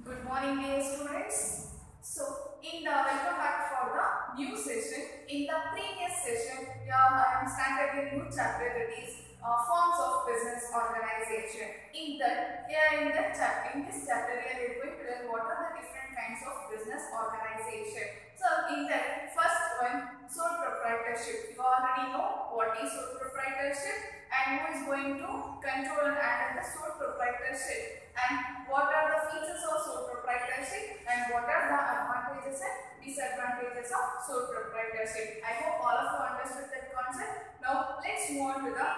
Good morning, dear students. Welcome back for the new session. In the previous session, I am started a new chapter, that is forms of business organization. In this chapter, we are going to learn what are the different kinds of business organization. So, in the first one, sole proprietorship. You already know what is sole proprietorship and who is going to control and handle the sole proprietorship, and what are the features of sole proprietorship and what are the advantages and disadvantages of sole proprietorship. I hope all of you understood that concept. Now let's move on to the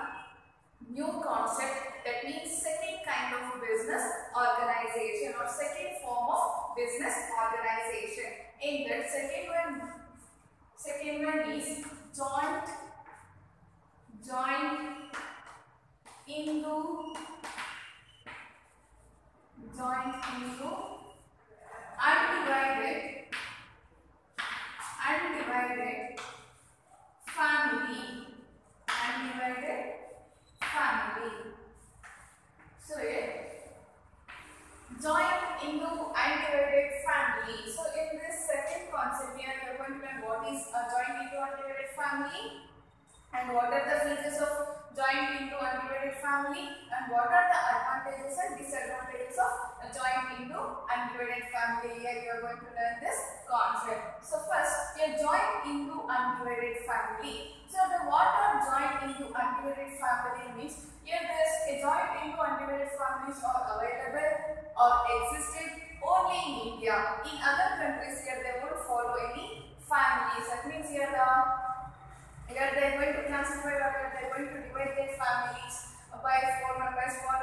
new concept, that means second kind of business organization or second form of business organization. In that second one is joint into undivided family. So joint into undivided family. So in this second concept here, we are going to learn what is a joint into undivided family and what are the features of joint into undivided family and what are the advantages and disadvantages of a joint into undivided family. Here you are going to learn this concept. So first, a joint into undivided family. So what are joint into undivided family means? Here a joint into undivided families are available or existed only in India. In other countries here they won't follow any families. That means here they are going to classify or they are going to divide their families by 4 members for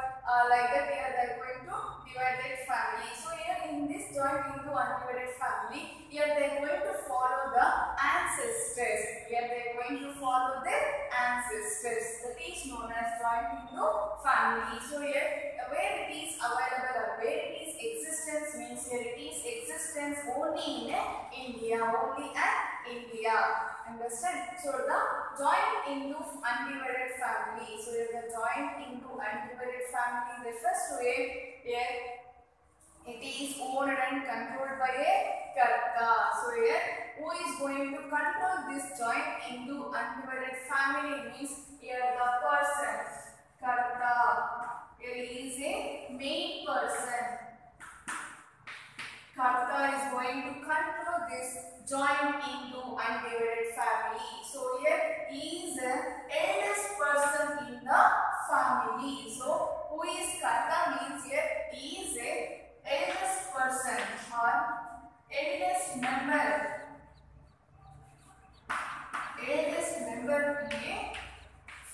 like that. Here they are going to divide their family. So here in this joint into undivided family, here they are going to follow the ancestors. Here they are going to follow their ancestors. That is known as joint into family. So here where it is available or where it is existence means here it is existence only in India, only at India. Understand? So the joint into undivided family. So here the joint into undivided family refers to here it is owned and controlled by a karta. So here who is going to control this joint into undivided family means here the person, karta. Here is a main person. Karta is going to control this joint into undivided family. So here he is the eldest person in the family. So who is Karta means here he is a eldest person or eldest member in a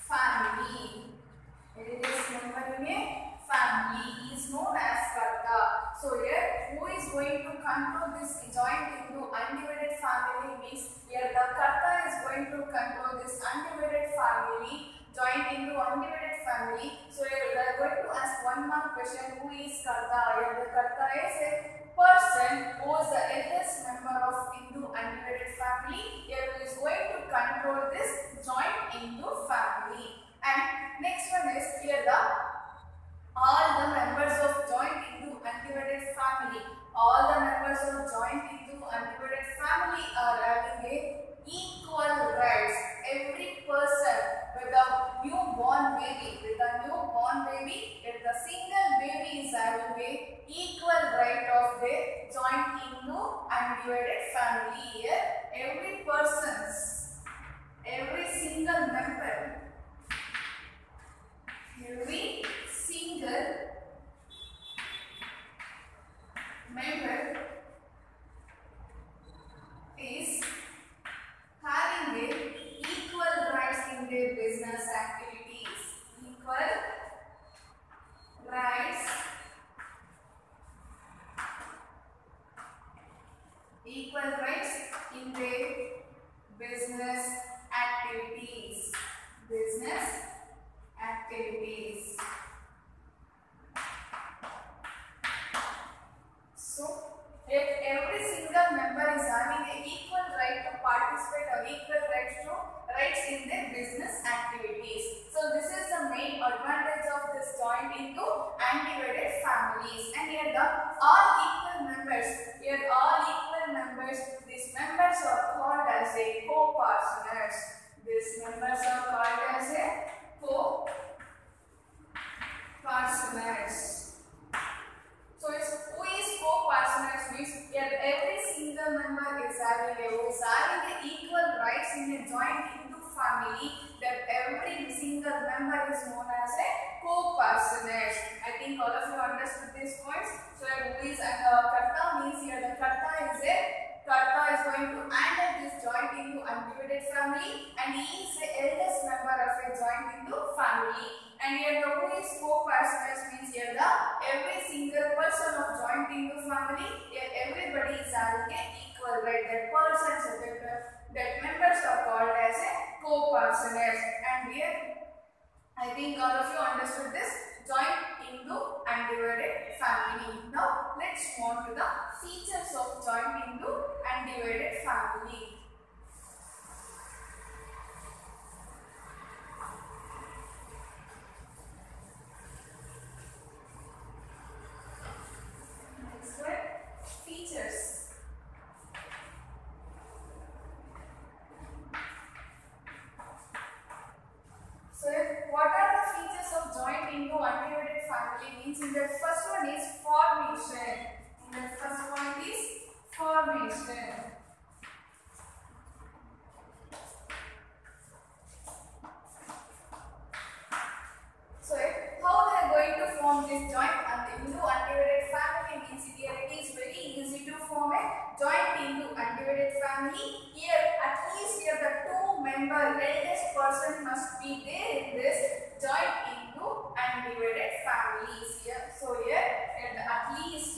family. Eldest member in a family is known as Karta. So here who is going to control this joint into undivided family means here the Karta is going to control this undivided family, joint into undivided family. So here we are going to ask one more question, who is Karta? Here the Karta is a person who is the eldest member of into undivided family. Here who is going to control this joint into family. And next one is here all the members of joint into undivided family. All the members of joint into undivided family are having a equal rights. Every person with a newborn baby, if the single baby is having a equal right of the joint into undivided family. Here every single member, is having a equal rights in their business activities. Equal rights in their business activities. So if every single member is having an equal right to participate or equal rights in their business activities. So this is the main advantage of this joint into undivided families. And here the all equal members. Here all equal members. These members are called as a co-partners. These members are called as a co-partners. So it's who is co-partners means here every single member is having equal rights in a joint Hindu family. That every single member is known as a co-partners. I think all of you understood these points. So who is Karta means here the Karta is going to handle this joint Hindu undivided family, and he is the eldest member of a joint Hindu family. And here the who is co-partners means here the every single person of joint Hindu family, here everybody is having an equal right. That persons that members are called as a co-partners. And here I think all of you understood this joint Hindu undivided family. Now let's move on to the features of joint Hindu undivided family. Next one, features. So what are the features of joint Hindu undivided family means? In the first one is formation. So how they are going to form this joint Hindu undivided family means here it is very easy to form a joint Hindu undivided family. Here at least here the two-member eldest person must be there in this joint Hindu undivided families here. So here at least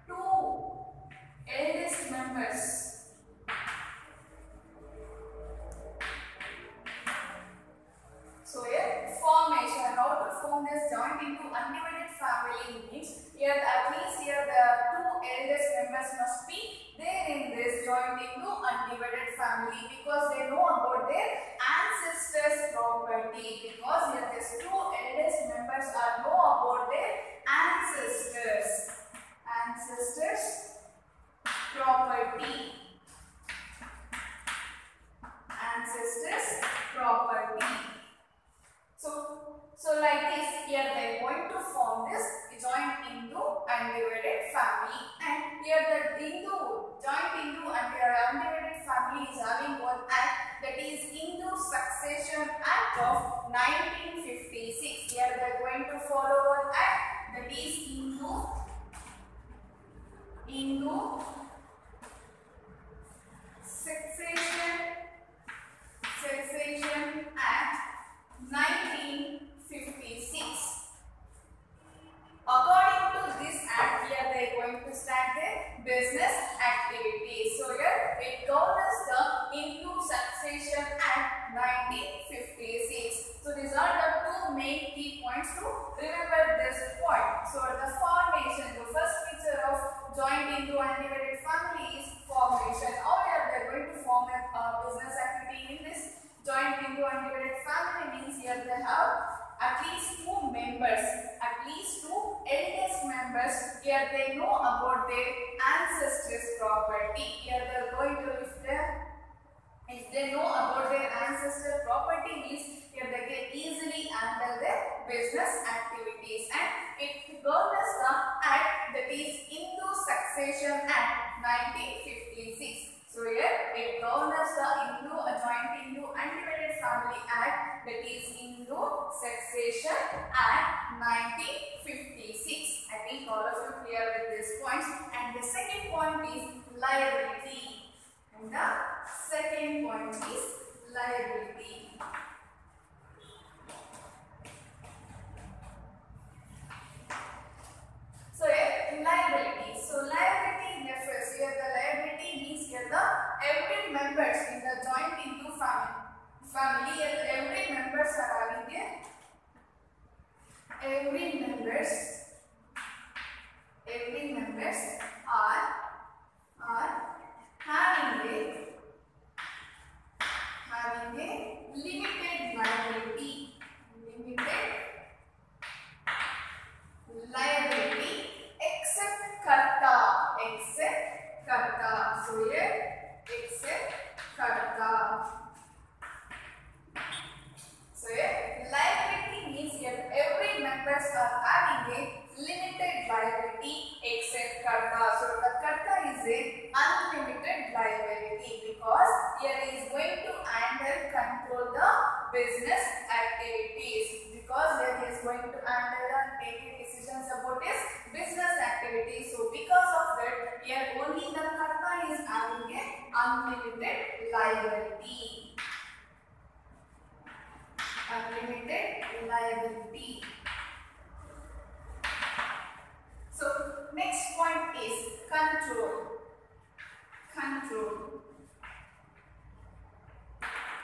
two eldest members. So here formation, how to form this joint Hindu undivided family means here at least here the two eldest members must be there in this joint Hindu undivided family because they know about their ancestors' property. Because here these two eldest members are know about their ancestors property. So like this here they are going to form this joint Hindu undivided family, and here the joint Hindu undivided family is having one act, that is Hindu Succession Act of 1956. Here they are going to follow one act, that is Hindu Succession Act 1956. According to this act, here they are going to start their business activities. So here it governs the Hindu Succession Act 1956. So these are the two main key points to remember this point. So the formation, the first feature of joint Hindu undivided family is formation. How they are going to form a business activity in this joint Hindu undivided family means here they have at least two members, at least two eldest members. Here they know about their ancestors' property. Here they are going to if they know about their ancestral property means here they can easily handle their business activities, and it governs the act, that is Hindu Succession Act 1956. So here it governs the joint Hindu undivided family act, that is Hindu Succession Act 1956. I think all of you clear with this point. And the second point is liability. And the second point is liability. So liability. So liability refers here the liability means here the every members in the joint Hindu family every members are having every members are having a limited liability. members are having a limited liability except Karta. So the Karta is a unlimited liability because here he is going to handle control the business activities, because here he is going to handle and take decisions about his business activities. So because of that, here only the Karta is having a unlimited liability. Unlimited liability. So next point is control. Control.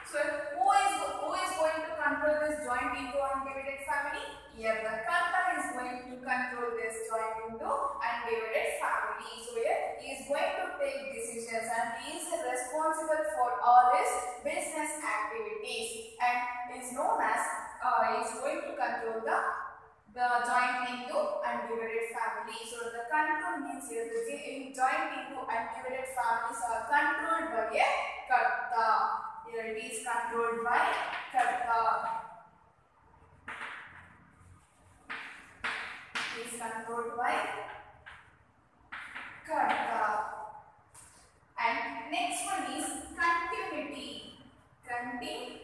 So who is going to control this joint into undivided family? Here the Karta is going to control this joint into undivided family. So here he is going to take decisions and he is responsible for all his business activities and is known as he is going to control the joint into undivided family. So the control means here the joint into undivided families are controlled by a Karta. Here it is controlled by Karta. It is controlled by Karta. And next one is continuity. Continuity.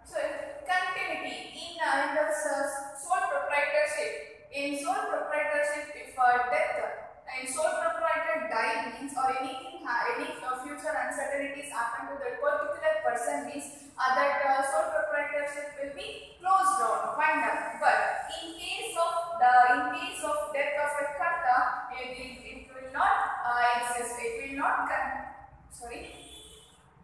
So continuity in the sole proprietorship. In sole proprietorship, if death and sole proprietor die means, or anything, any future uncertainties happen to that particular person means that sole proprietorship will be closed down, wind up. But in case of death of a Karta, it will not exist. It will not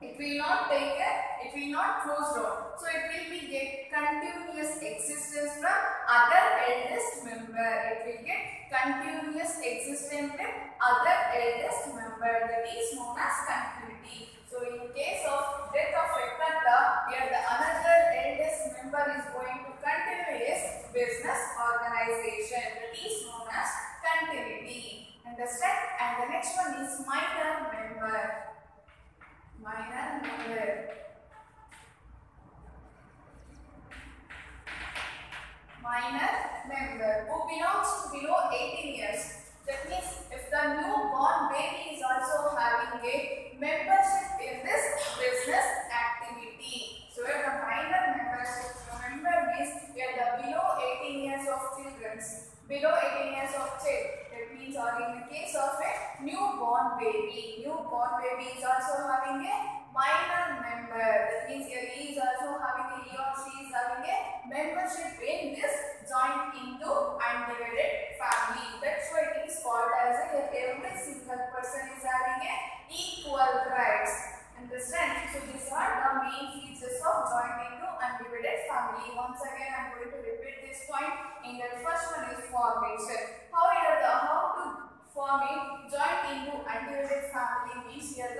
it will not close down. So it will be get continuous existence from other eldest member. It will get continuous existence with other eldest member. That is known as continuity. So in case of death of a Karta, here the another eldest member is going to continue his business organization. That is known as continuity. Understand? And the next one is minor member. Minor member. Minor member who belongs to below 18 years. That means if the newborn baby is also having a membership in this business activity. So here the minor membership, remember means here the below 18 years of children. Below 18 years of child. That means or in the case of a newborn baby. Newborn baby is also having a minor member. That means here he is also having a, he or she is having a membership in this joint into undivided family. That's why it is called as a, every single person is having a equal rights. Understand? So these are the main features of joint into undivided family. Once again I am going to repeat this point. In the first one is formation. How to form a joint into undivided family means here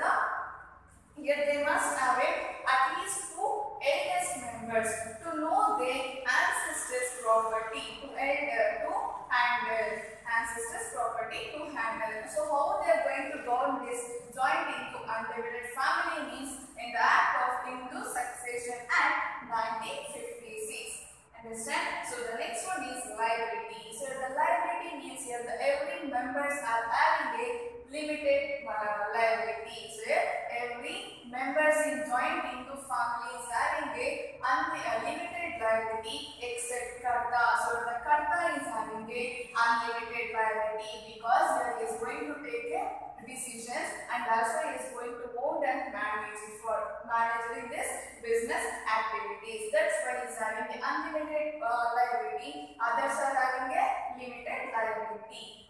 they must have at least two eldest members to know their ancestors' property, to handle ancestors' property to handle. So how they are going to govern this joint into undivided family means in the Act of Hindu Succession Act 1956. Understand? So the next one is liability. So the liability means here every members are having a limited liability. So every members in joint into family is having a limited liability except Karta. So the Karta is having a unlimited liability because he is going to take decisions and also he is going to own and manage managing this business activities. That's why he is having a unlimited liability. Others are having a limited liability.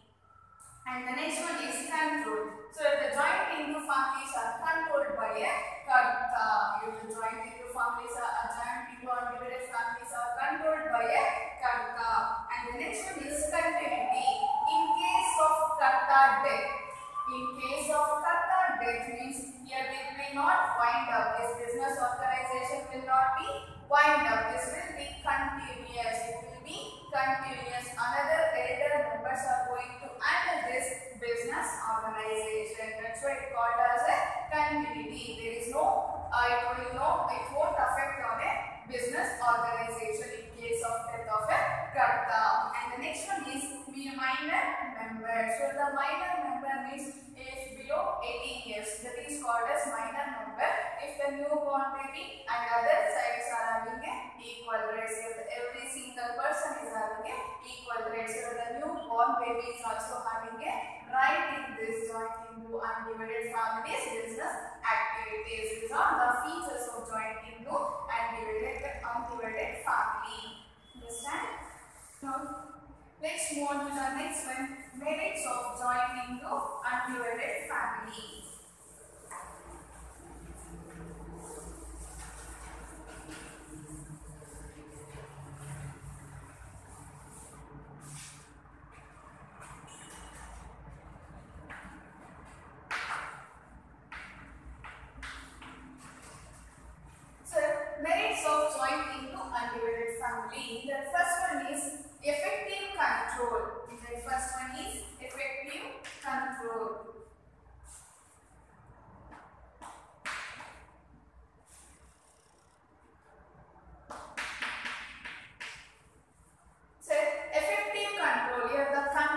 And the next one is control. So the joint into families are controlled by a Karta. If the joint into families are joint into undivided families are controlled by a Karta. And the next one is continuity. In case of Karta death. In case of Karta death means here it will not wind up. This business organization will not be wind up. This will be continuous. It will be continuous. Another elder members are going to handle this business organization. That's why it called as a continuity. There is no, it newborn baby, and other sides are having a equal rights. Every single person is having a equal rights. So the newborn baby is also having a right in this joint into undivided families business activities. These are the features of joint into undivided family. Understand? Now let's move on to the next one. Merits of joint into undivided family. Merits of joint into undivided family. The first one is effective control. The first one is effective control. So effective control. Here the karta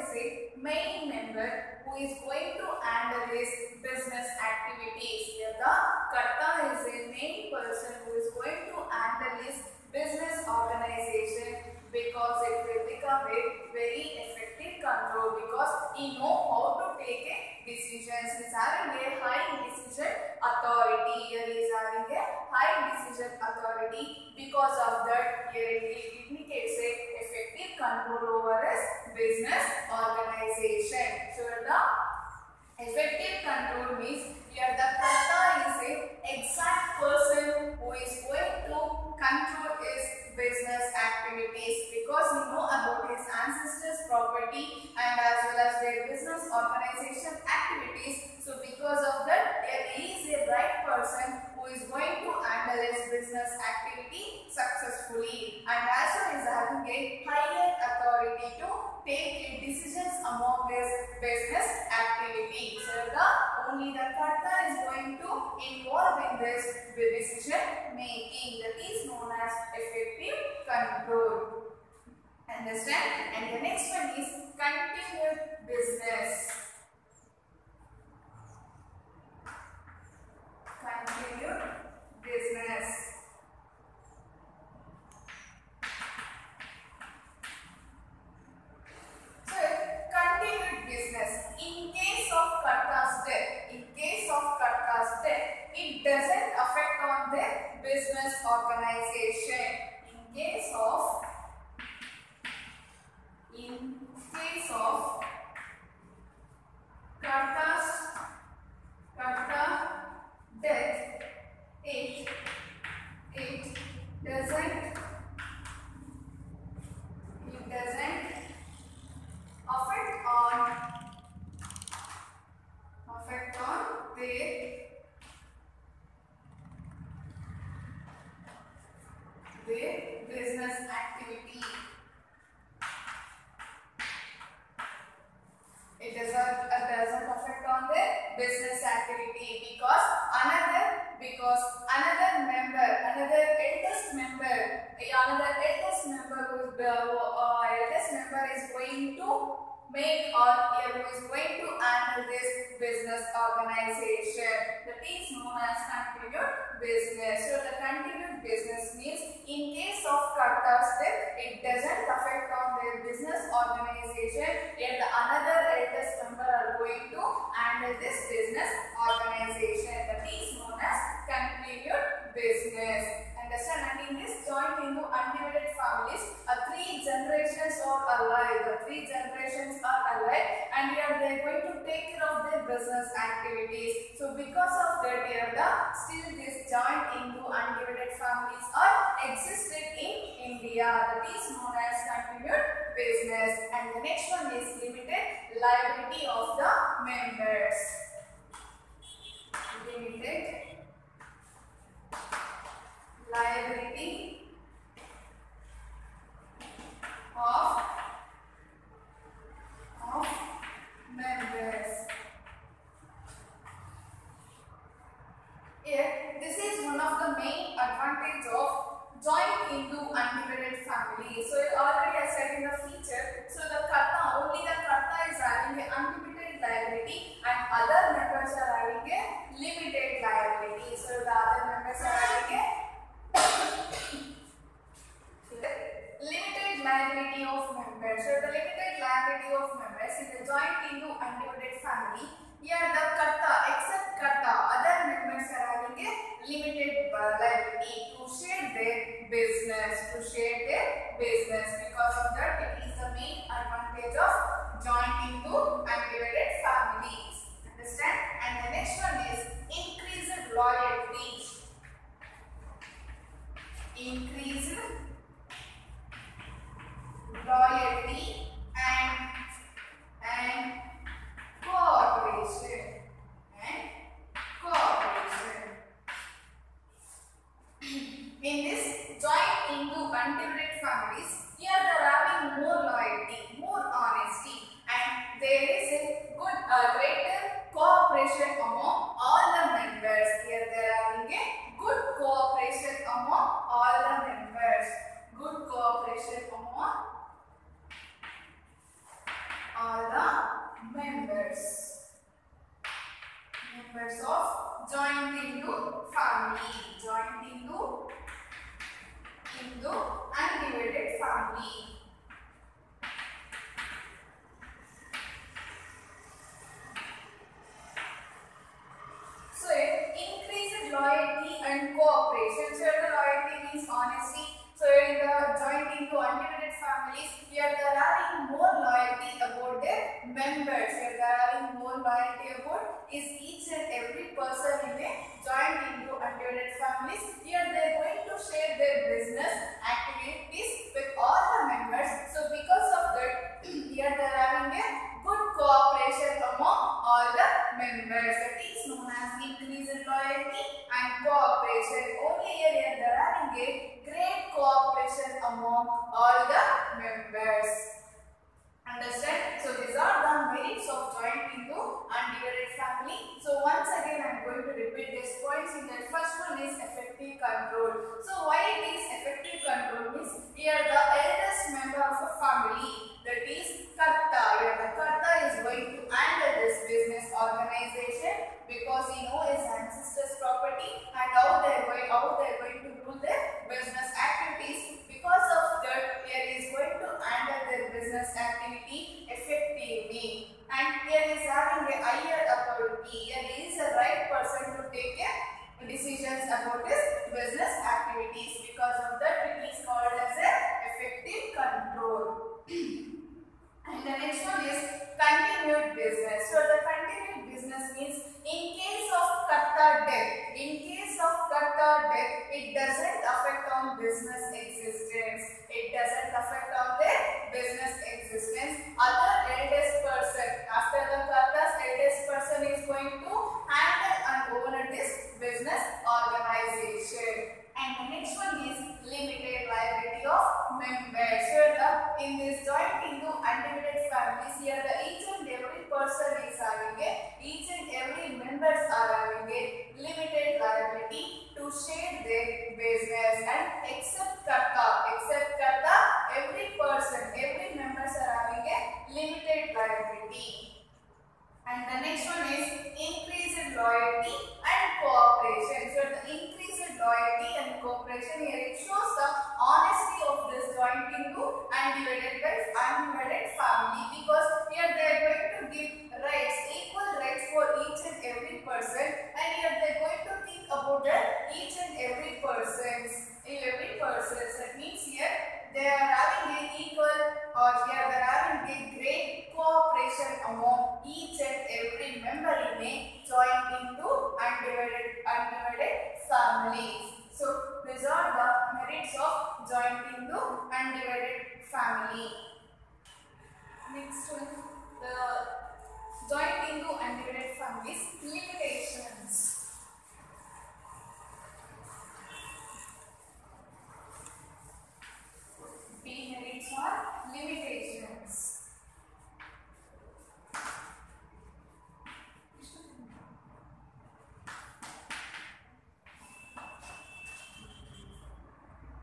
is a main member who is going to handle his business activities. Here the karta is a main person who is going to handle his business organization, because it will become a very effective control, because he know how to take decisions. He is having a high decision authority. Here he is having a high decision authority. Because of that, here it indicates a effective control over his business organization. So the effective control means here the karta is a exact person who is going to control his business activities, because he know about his ancestors' property and as well as their business organization activities. So because of that, here he is a right person who is going to handle his business activity successfully, and also is having a higher authority to take decisions among his business activity. So only the karta is going to involve in this decision making. That is known as effective control. Understand? And the next one is continued business. Continued business. So continued business. In case of karta's death, it doesn't affect on the business organization. In case of karta's death, it doesn't affect on their business activity. It doesn't affect on their business activity, because another eldest member is going to make or who is going to handle this business organization. That is known as continued business. So the continued business means in case of karta's death, it doesn't affect on their business organization, yet the another eldest member are going to handle this business organization. That is known as continued business. Understand? And in this joint into undivided families, three generations are alive. The three generations are alive, and here they are going to take care of their business activities. So because of that, here still this joint into undivided families are existed in India. That is known as continued business. And the next one is limited liability of the members. Limited liability of members. Here, this is one of the main advantage of joint into undivided family. So already I said in the feature, so the karta, only the karta is having an unlimited liability and other members are having a limited limited liability to share their business, because of that it is the main advantage of joint into undivided families. Understand? And the next one is increased loyalty. Increased loyalty and cooperation. In this joint into undivided families, here they are having more loyalty, more honesty, and there is a good greater cooperation among all the members. Here they are having a good cooperation among all the members. Good cooperation among all the members of joint into family, into undivided family. So increased loyalty and cooperation. So the loyalty means honesty. So in the joint into undivided families, here they are having more loyalty about their members. Here they are having more loyalty about is each and every person in a joint into undivided families. Here they are going to share their business activities with all the members. So because of that, here they are having a good cooperation among all the members. That is known as increased loyalty and cooperation. Only here they are having a great cooperation among all the members. Understand? So these are the merits of joint into undivided family. So once again I am going to repeat these points. In that first one is effective control. So why it is effective control means here the eldest member of a family, that is Karta. Here the Karta is going to handle this business organization because he knows his ancestors' property and how they are going to rule their business activities. Because of that, here is going to handle their business activity effectively, and here is having a higher authority. Here is a right person to take decisions about his business activities. Because of that, it is called as a effective control. And the next one is continued business. So the continued business means in case of Karta death, it doesn't affect on business existence. Other eldest person, after the Karta's eldest person is going to handle and own this business organization. And the next one is limited liability of members. So in this joint into undivided families, here the each and every person is having each and every members are having a limited liability to share their business, and except Karta, every members are having a limited liability. And the next one is increased loyalty and cooperation. So the increased loyalty and cooperation, here it shows the honesty of this joint into undivided family, because here they are going to give rights, equal rights for each and every person, and here they are going to think about each and every person's. That means here they are having a equal, or here they are having a great cooperation among each and every member in a joint into undivided families. So these are the merits of joint into undivided family. Next one, the joint into undivided families limitations. B merits are limitations.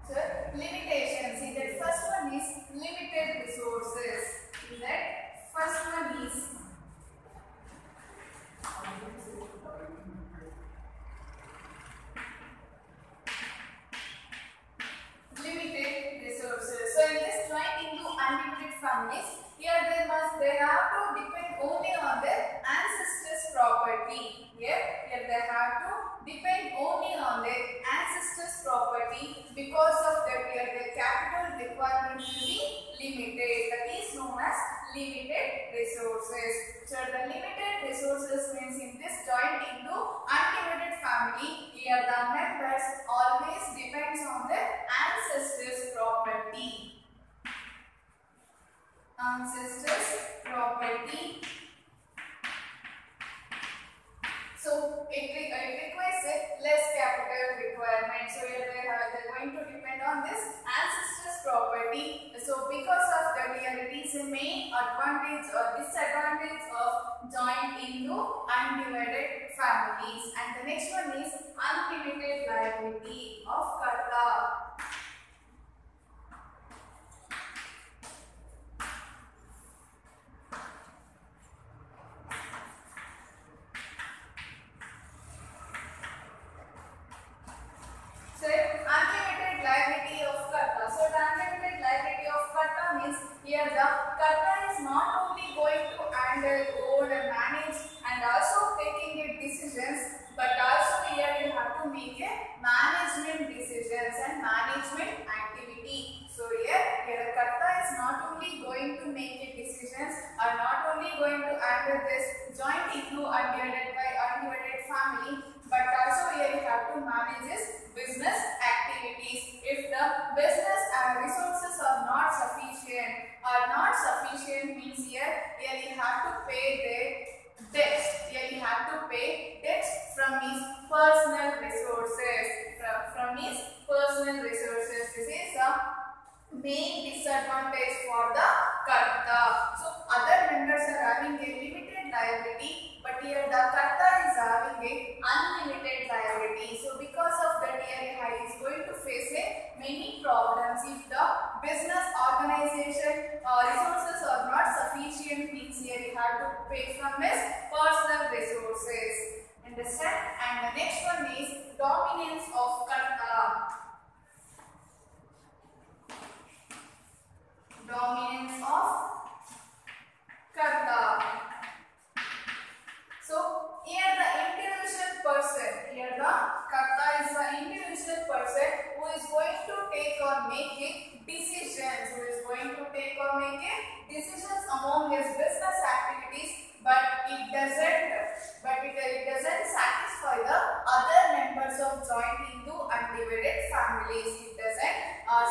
So limitations, in that first one is limited resources. In that first one is ancestors' property. Because of that, here the capital requirement will be limited. That is known as limited resources. So the limited resources means in this joint into undivided family, here the members always depends on the ancestors' property. Ancestors' property. So it requires a less capital requirement. So here they're going to depend on this ancestors' property. So because of that, here it is a main advantage or disadvantage of joint into undivided families. And the next one is unlimited liability of Karta. Unlimited liability of Karta. So the unlimited liability of Karta means here the Karta is not only going to handle, own and manage and also taking decisions, but also here you have to make a management decisions and management activity. So here the Karta is not only going to make a decisions or not only going to handle this joint into undivided family, but also here you have to manage this business activities. If the business resources are not sufficient means here you have to pay the debts. Here you have to pay debts from his personal resources. From his personal resources. This is the main disadvantage for the Karta. So other members are having a limited liability, but here the Karta is having a unlimited liability. So because of that, here he is going to face many problems. If the business organization resources are not sufficient, means here you have to pay from his personal resources. Understand? And the next one is dominance of Karta. Dominance of Karta. So here the individual person, here the Karta is the individual person who is going to take or make decisions, among his business activities, but it doesn't satisfy the other members of joint into undivided families. It doesn't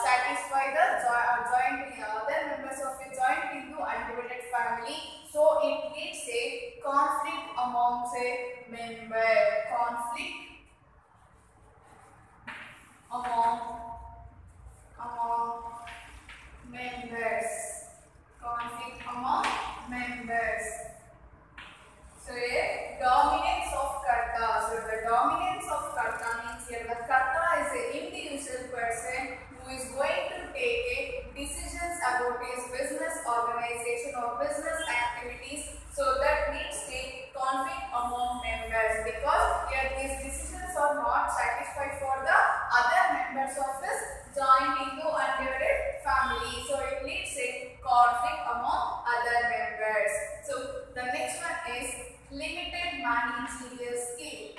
satisfy the other members of a joint into undivided family. So it leads a conflict amongst a member. Conflict among members. Conflict among members. So here dominance of Karta. So the dominance of Karta means here the Karta is an individual person who is going to take decisions about his business organization or business activities. So that leads to conflict among members, because here these decisions are not satisfied for the other members of his joint into undivided family. So it leads to conflict among other members. So the next one is limited managerial skill.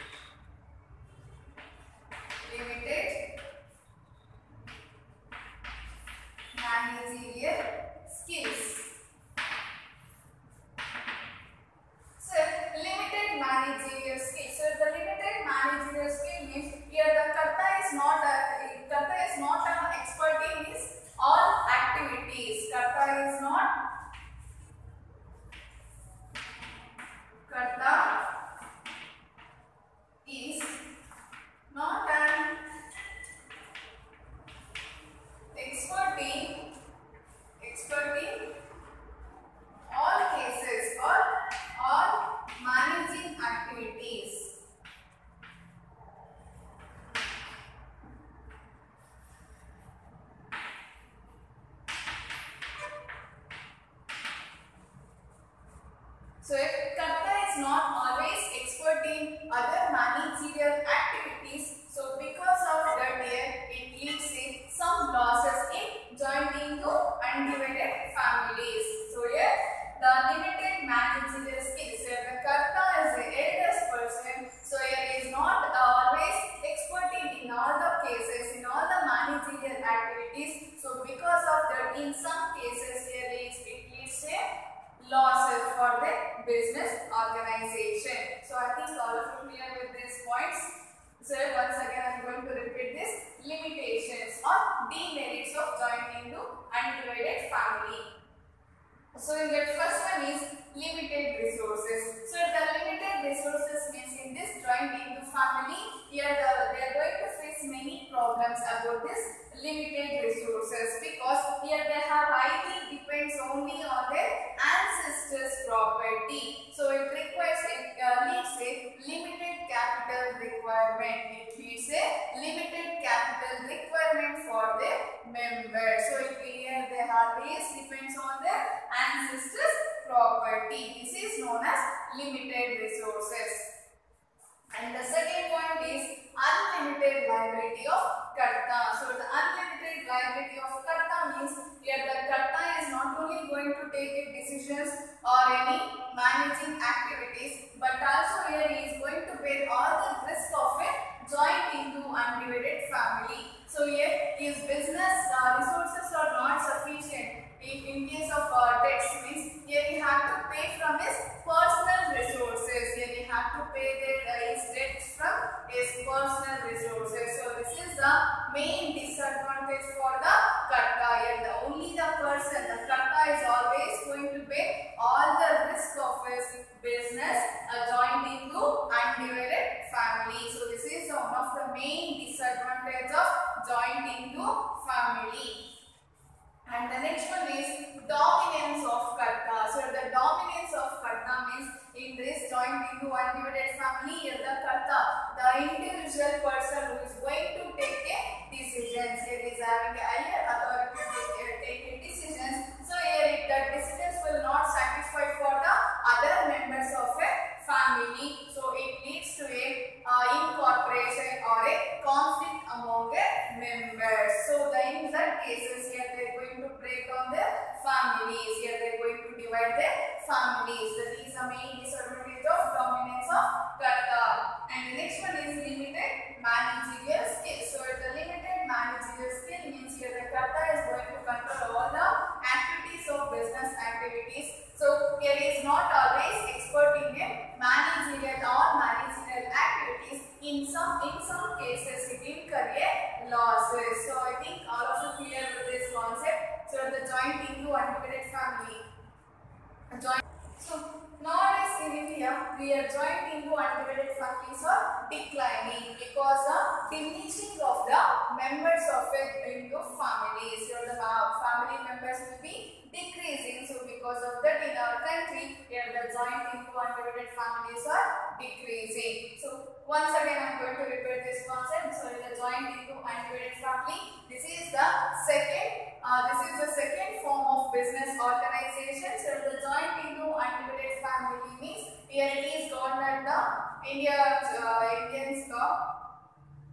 Limited managerial skills. So limited managerial skills. So the limited managerial skill means here the Karta is not an expert in his all activities. Karta is not an expert in all cases or all managing activities. So if Karta is not always expert in other managerial activities, so because of that here it leads to some losses in joint into undivided families. So here the limited managerial skills. So the Karta is the eldest person, so here is not always expert in all the cases. demerits of joining into undivided family. So in that first one is limited resources. So the limited resources means in this joint into family, here they are going to face many problems about this limited resources, because here they have highly depends only on their ancestors' property. So it requires needs a limited capital requirement. It needs a limited capital requirement for their members. So here they always depends on their ancestors' property. This is known as limited resources. And the second point is unlimited liability of karta. So the unlimited liability of karta means here the karta is not only going to take decisions or any managing activities, but also here he is going to bear all the risk of a joint into undivided family. So here his business resources are not sufficient. If in case of debts means here he have to pay from his personal resources. Here he have to pay his debts from his personal resources. So this is the main disadvantage for the karta. Here only the person, the karta is always going to pay all the risk of his business joined into undivided family. So this is one of the main disadvantage of joined into family. And the next one is dominance of karta. So the dominance of karta means in this joint into undivided family, here the karta, the individual person who is going to take a decisions, here is having a higher authority to take decisions. So here the decisions will not satisfy for the other members of a family. So it leads to a incorporation or a conflict among the members. So in that cases here they are going to break on the families. Here they are going to divide the families. That is the main disadvantage of dominance of karta. And the next one is limited managerial skill. So the limited managerial skill means here the karta is going to control all the activities of business activities. So here is not always expert in a managerial or managerial activities. In some cases it will create losses. So I think all of you clear with this concept. So the joint into undivided family. So nowadays in India, we are joint into undivided families are declining because of diminishing of the members of it into families. So the family members will be decreasing. So because of that, in our country, here the joint into undivided families are decreasing. So once again, I am going to repeat this concept. So in the joint into undivided family, this is the second form of business organization. So the joint into undivided family means here it is governed the Indian law.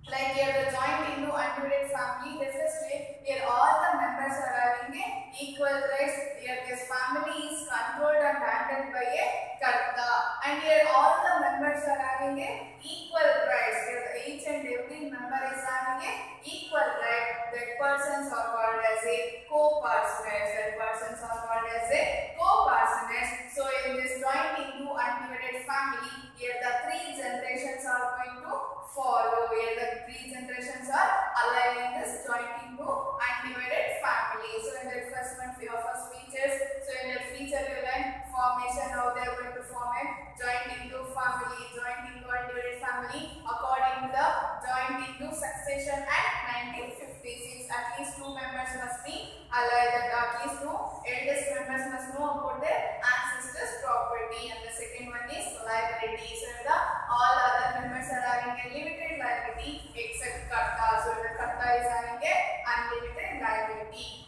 Like here the joint into undivided family, this is here all the members are having a equal rights. Here this family is controlled and handled by a karta, and here all the members are having a equal rights. Here each and every member is having a equal right. The persons are called as a co-personage. The persons are called as a co-personage. So in this joint into undivided family, here the 3 generations are going to follow. Here the 3 generations are alive in this joint into undivided family. So in the first one, first features. So in that feature you learn formation, how they are going to form a joint into family, joint into undivided family according to the Joint into Succession Act 1956. At least 2 members must be alive. That at least 2 eldest members must know about their ancestors' property. And the second one is liability. So all other members are having a limited liability except karta. So the karta is having a unlimited liability.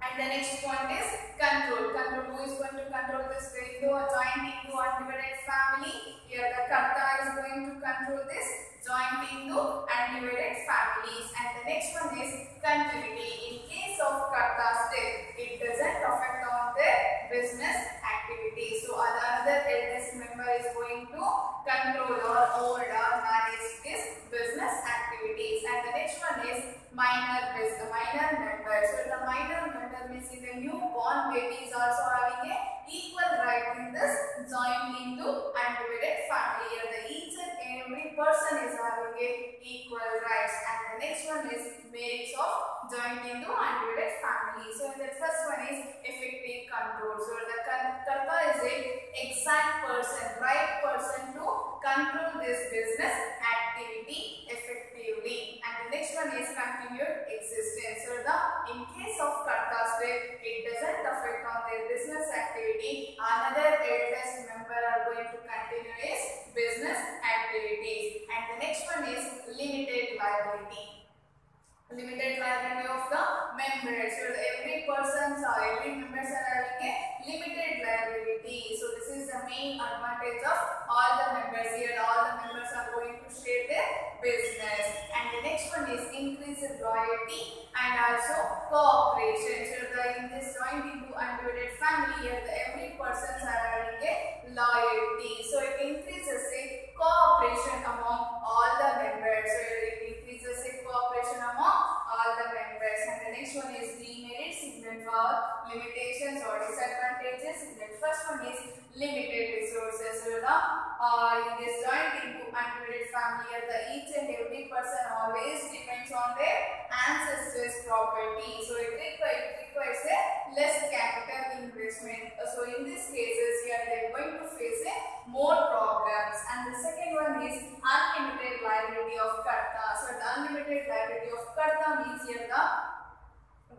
And the next point is control. Control. Who is going to control this joint into undivided family? Here the karta is going to control this joint into undivided families. And the next one is continuity. In case of karta's death, it doesn't affect on their business activity. So another eldest member is going to control or hold or manage this business activities. And the next one is minor member. So the minor member means the newborn baby is also having a equal right in this joint into undivided family. Here the each and every person is having a equal rights. And the next next one is merits of joint into undivided family. So the first one is effective control. So the karta is a exact person, right person to control this business activity effectively. And the next one is continued existence. So in case of kartas where it doesn't affect on their business activity, another eldest member are going to continue his business activities. And the next one is limited liability. Limited liability of the members. So every person or every members are having a limited liability. So this is the main advantage of all the members here. All the members are going to share their business. And the next one is increased loyalty and also cooperation. So in this joint into undivided family here, every person are having a loyalty. So it increases the cooperation among all the members. So it increases the cooperation among all the members. And the next one is demerits, significant for limitations or disadvantages. The first one is limited resources. So in this joint into undivided family, each and every person always depends on their ancestors' property. So it requires a less capital investment. So in these cases here they are going to face more problems. And the second one is unlimited liability of karta. So the unlimited liability of karta means here the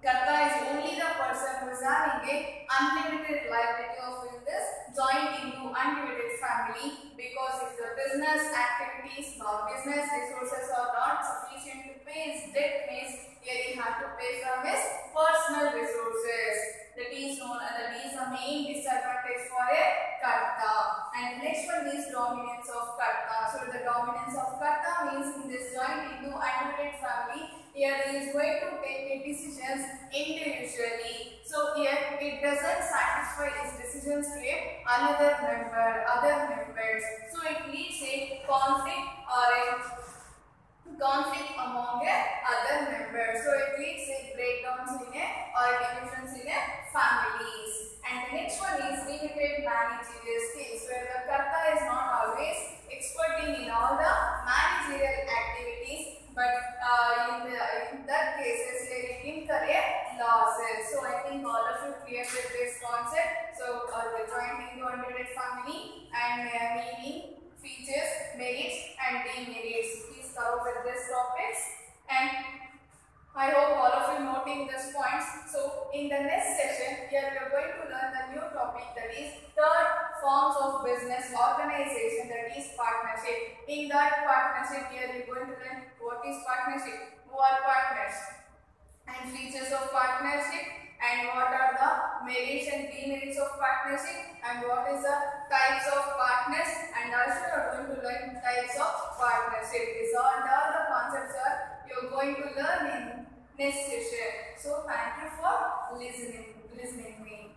karta is only the person who is having a unlimited liability of this joint into undivided family, because if the business activities or business resources are not sufficient to pay his debt, means here he have to pay from his personal resources. That is the main disadvantage for a karta. And next one is dominance of karta. So the dominance of karta means in this joint into undivided family, here he is going to take decisions individually. So here it doesn't satisfy his decisions to other members. So it leads a conflict among other members. So it leads a breakdowns in or divisions in families. And the next one is limited managerial skills, where the karta is not always experting in all the managerial activities, but in that cases it incur losses. So I think all of you clear with this concept. So the joint into undivided family and meaning, features, merits and demerits. Please cover with these topics, and I hope all of you noting these points. So in the next session here we are going to learn the new topic, that is third forms of business organization, that is partnership. In that partnership here we are going to learn what is partnership, who are partners, and features of partnership, and what are the merits and demerits of partnership, and what is the types of partners, and also you are going to learn types of partnership. These all the concepts are you are going to learn in next session. So thank you for listening me.